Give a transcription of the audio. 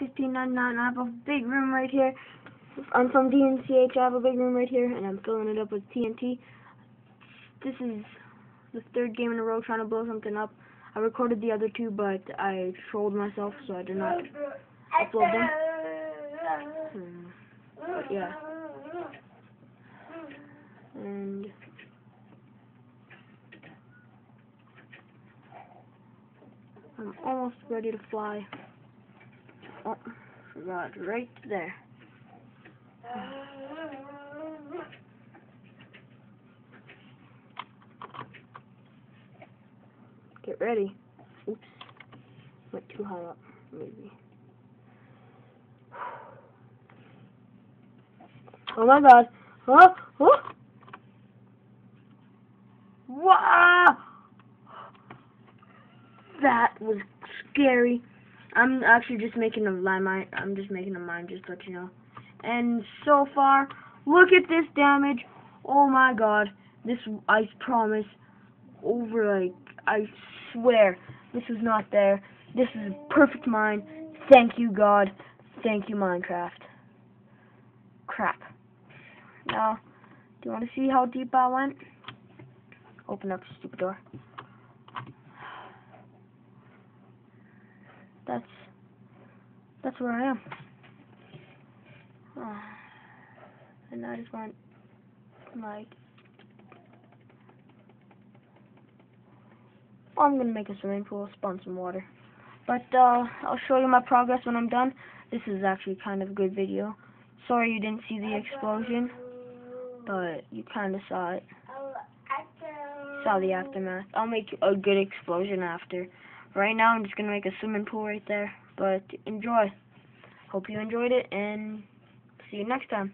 $15.99. I have a big room right here. I'm from DNCH. I have a big room right here, and I'm filling it up with TNT. This is the third game in a row trying to blow something up. I recorded the other two, but I trolled myself, so I did not upload them. But yeah. And I'm almost ready to fly. Oh, forgot right there. Get ready. Oops. Went too high up, maybe. Oh my god. Oh, oh. Wow! That was scary. I'm actually just making a landmine. I'm just making a mine, just to let you know. And so far, look at this damage. Oh my god. This, I promise, I swear, this was not there. This is a perfect mine. Thank you, God. Thank you, Minecraft. Crap. Now, do you want to see how deep I went? Open up the stupid door. That's where I am. And I just went, like, I'm gonna make a swimming pool, spawn some water. But I'll show you my progress when I'm done. This is actually kind of a good video. Sorry you didn't see the explosion, but you kind of saw it. Saw the aftermath. I'll make a good explosion after. Right now I'm just gonna make a swimming pool right there. But enjoy. Hope you enjoyed it, and see you next time.